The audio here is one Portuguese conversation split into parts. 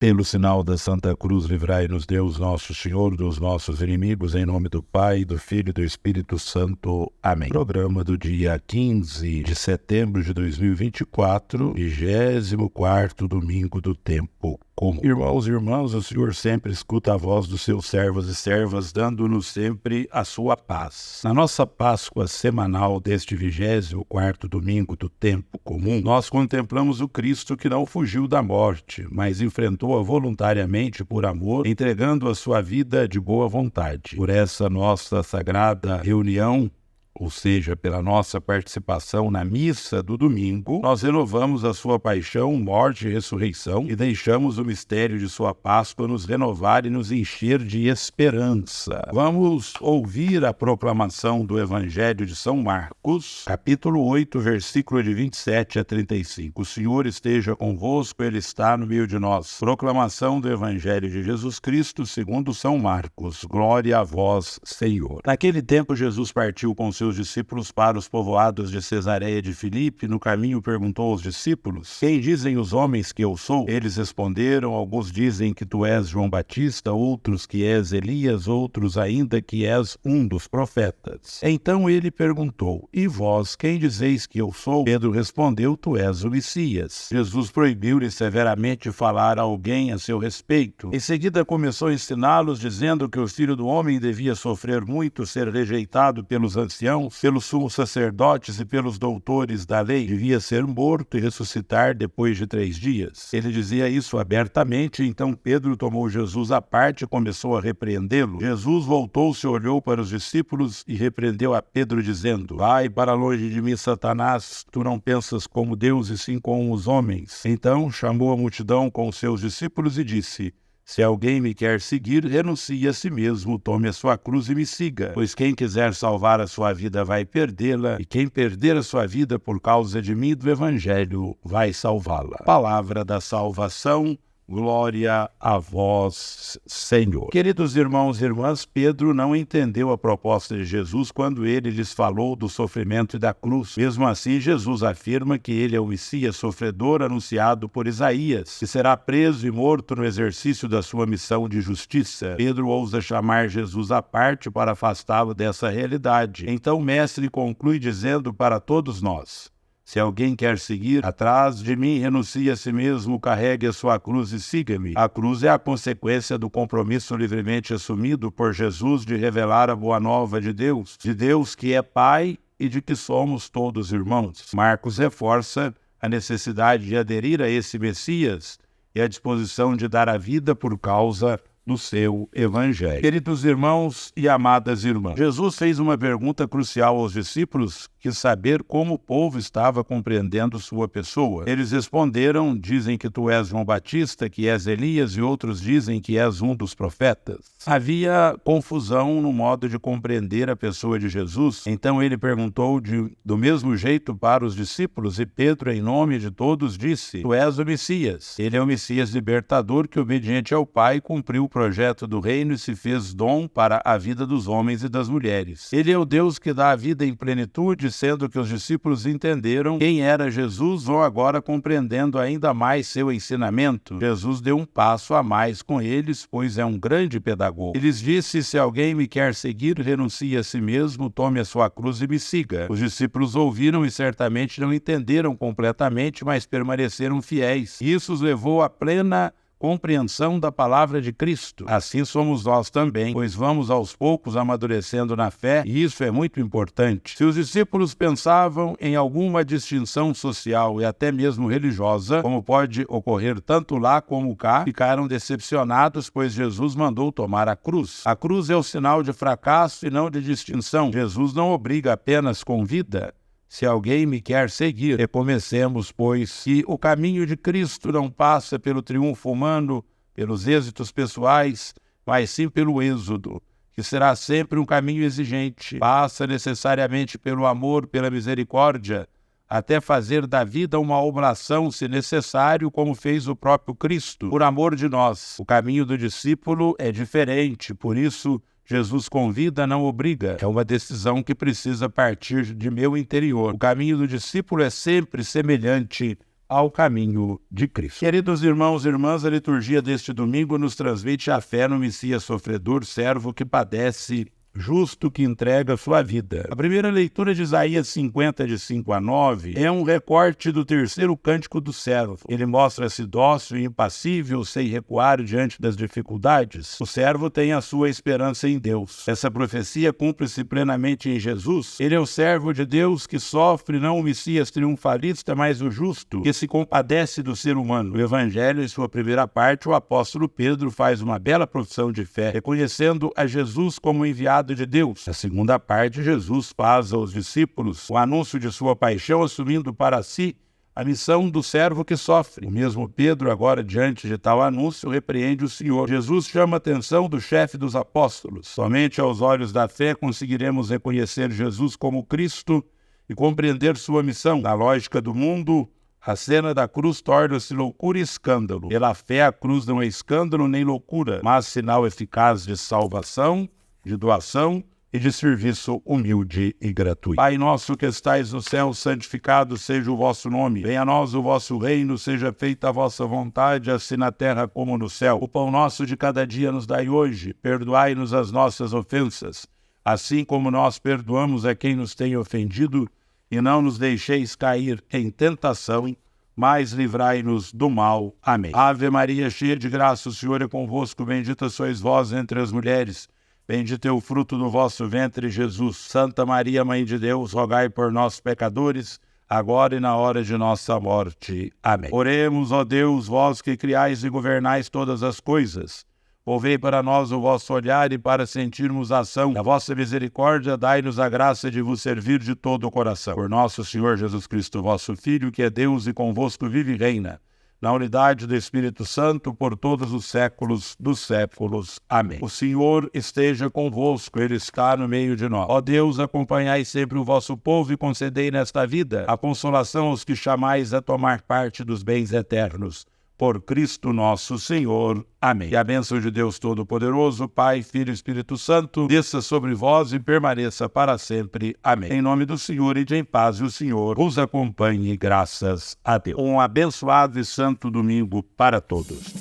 Pelo sinal da Santa Cruz, livrai-nos Deus nosso Senhor dos nossos inimigos, em nome do Pai, do Filho e do Espírito Santo. Amém. Programa do dia 15 de setembro de 2024, 24º domingo do tempo comum. Irmãos e irmãs, o Senhor sempre escuta a voz dos seus servos e servas, dando-nos sempre a sua paz. Na nossa Páscoa semanal deste 24º domingo do tempo comum, nós contemplamos o Cristo que não fugiu da morte, mas enfrentou-a voluntariamente por amor, entregando a sua vida de boa vontade. Por essa nossa sagrada reunião, ou seja, pela nossa participação na missa do domingo, nós renovamos a sua paixão, morte e ressurreição e deixamos o mistério de sua Páscoa nos renovar e nos encher de esperança. Vamos ouvir a proclamação do Evangelho de São Marcos, capítulo 8, versículo de 27 a 35. O Senhor esteja convosco, Ele está no meio de nós. Proclamação do Evangelho de Jesus Cristo segundo São Marcos. Glória a vós, Senhor. Naquele tempo, Jesus partiu com seus discípulos para os povoados de Cesareia de Filipe. No caminho perguntou aos discípulos: quem dizem os homens que eu sou? Eles responderam: alguns dizem que tu és João Batista, outros que és Elias, outros ainda que és um dos profetas. Então ele perguntou: e vós, quem dizeis que eu sou? Pedro respondeu: tu és o Messias. Jesus proibiu-lhe severamente falar a alguém a seu respeito. Em seguida começou a ensiná-los, dizendo que o Filho do Homem devia sofrer muito, ser rejeitado pelos anciãos, pelos sumos sacerdotes e pelos doutores da lei, devia ser morto e ressuscitar depois de 3 dias. Ele dizia isso abertamente, então Pedro tomou Jesus à parte e começou a repreendê-lo. Jesus voltou-se, olhou para os discípulos e repreendeu a Pedro, dizendo: vai para longe de mim, Satanás, tu não pensas como Deus e sim como os homens. Então chamou a multidão com os seus discípulos e disse: se alguém me quer seguir, renuncie a si mesmo, tome a sua cruz e me siga. Pois quem quiser salvar a sua vida vai perdê-la, e quem perder a sua vida por causa de mim e do Evangelho vai salvá-la. Palavra da salvação. Glória a vós, Senhor. Queridos irmãos e irmãs, Pedro não entendeu a proposta de Jesus quando ele lhes falou do sofrimento e da cruz. Mesmo assim, Jesus afirma que ele é o Messias sofredor anunciado por Isaías, que será preso e morto no exercício da sua missão de justiça. Pedro ousa chamar Jesus à parte para afastá-lo dessa realidade. Então o mestre conclui dizendo para todos nós: se alguém quer seguir atrás de mim, renuncie a si mesmo, carregue a sua cruz e siga-me. A cruz é a consequência do compromisso livremente assumido por Jesus de revelar a boa nova de Deus que é Pai e de que somos todos irmãos. Marcos reforça a necessidade de aderir a esse Messias e a disposição de dar a vida por causa do seu Evangelho. Queridos irmãos e amadas irmãs, Jesus fez uma pergunta crucial aos discípulos, quis saber como o povo estava compreendendo sua pessoa. Eles responderam: dizem que tu és João Batista, que és Elias, e outros dizem que és um dos profetas. Havia confusão no modo de compreender a pessoa de Jesus, então ele perguntou do mesmo jeito para os discípulos, e Pedro, em nome de todos, disse: tu és o Messias. Ele é o Messias libertador que, obediente ao Pai, cumpriu o projeto do reino e se fez dom para a vida dos homens e das mulheres. Ele é o Deus que dá a vida em plenitude, sendo que os discípulos entenderam quem era Jesus, vão agora compreendendo ainda mais seu ensinamento. Jesus deu um passo a mais com eles, pois é um grande pedagogo. Ele lhes disse: se alguém me quer seguir, renuncie a si mesmo, tome a sua cruz e me siga. Os discípulos ouviram e certamente não entenderam completamente, mas permaneceram fiéis. Isso os levou à plena compreensão da palavra de Cristo. Assim somos nós também, pois vamos aos poucos amadurecendo na fé, e isso é muito importante. Se os discípulos pensavam em alguma distinção social e até mesmo religiosa, como pode ocorrer tanto lá como cá, ficaram decepcionados, pois Jesus mandou tomar a cruz. A cruz é o sinal de fracasso e não de distinção. Jesus não obriga, apenas convida. Se alguém me quer seguir, recomecemos, pois, que o caminho de Cristo não passa pelo triunfo humano, pelos êxitos pessoais, mas sim pelo êxodo, que será sempre um caminho exigente. Passa necessariamente pelo amor, pela misericórdia, até fazer da vida uma oblação, se necessário, como fez o próprio Cristo, por amor de nós. O caminho do discípulo é diferente, por isso Jesus convida, não obriga. É uma decisão que precisa partir de meu interior. O caminho do discípulo é sempre semelhante ao caminho de Cristo. Queridos irmãos e irmãs, a liturgia deste domingo nos transmite a fé no Messias sofredor, servo que padece, justo que entrega sua vida. A primeira leitura de Isaías 50, de 5 a 9, é um recorte do terceiro cântico do servo. Ele mostra-se dócil e impassível, sem recuar diante das dificuldades. O servo tem a sua esperança em Deus. Essa profecia cumpre-se plenamente em Jesus. Ele é o servo de Deus que sofre, não o Messias triunfalista, mas o justo, que se compadece do ser humano. No Evangelho, em sua primeira parte, o apóstolo Pedro faz uma bela profissão de fé, reconhecendo a Jesus como enviado de Deus. Na segunda parte, Jesus faz aos discípulos o anúncio de sua paixão, assumindo para si a missão do servo que sofre. O mesmo Pedro, agora diante de tal anúncio, repreende o Senhor. Jesus chama a atenção do chefe dos apóstolos. Somente aos olhos da fé conseguiremos reconhecer Jesus como Cristo e compreender sua missão. Na lógica do mundo, a cena da cruz torna-se loucura e escândalo. Pela fé, a cruz não é escândalo nem loucura, mas sinal eficaz de salvação, de doação e de serviço humilde e gratuito. Pai nosso que estais no céu, santificado seja o vosso nome. Venha a nós o vosso reino, seja feita a vossa vontade, assim na terra como no céu. O pão nosso de cada dia nos dai hoje. Perdoai-nos as nossas ofensas, assim como nós perdoamos a quem nos tem ofendido, e não nos deixeis cair em tentação, mas livrai-nos do mal. Amém. Ave Maria, cheia de graça, o Senhor é convosco. Bendita sois vós entre as mulheres. Bendito é o fruto do vosso ventre, Jesus. Santa Maria, Mãe de Deus, rogai por nós, pecadores, agora e na hora de nossa morte. Amém. Oremos, ó Deus, vós que criais e governais todas as coisas. Volvei para nós o vosso olhar e para sentirmos a ação da vossa misericórdia, dai-nos a graça de vos servir de todo o coração. Por nosso Senhor Jesus Cristo, vosso Filho, que é Deus e convosco vive e reina, na unidade do Espírito Santo, por todos os séculos dos séculos. Amém. O Senhor esteja convosco, Ele está no meio de nós. Ó Deus, acompanhai sempre o vosso povo e concedei nesta vida a consolação aos que chamais a tomar parte dos bens eternos. Por Cristo nosso Senhor. Amém. E a bênção de Deus Todo-Poderoso, Pai, Filho e Espírito Santo, desça sobre vós e permaneça para sempre. Amém. Em nome do Senhor, ide em paz, e o Senhor os acompanhe, graças a Deus. Um abençoado e santo domingo para todos.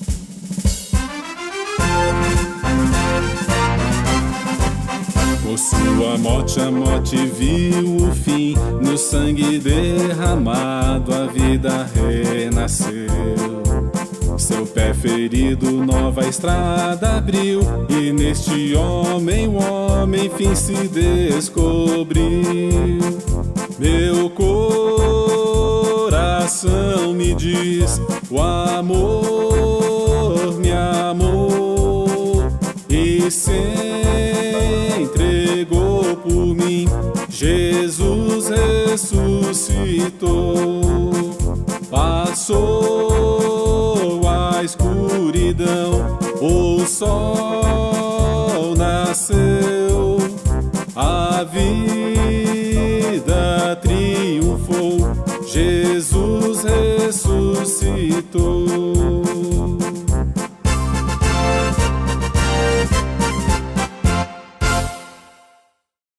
Por sua morte, a morte viu o fim, no sangue derramado a vida renasceu. Seu pé ferido nova estrada abriu, e neste homem o homem fim se descobriu. Meu coração me diz, o amor me amou e se entregou por mim. Jesus ressuscitou, passou a escuridão, o sol nasceu, a vida triunfou, Jesus ressuscitou.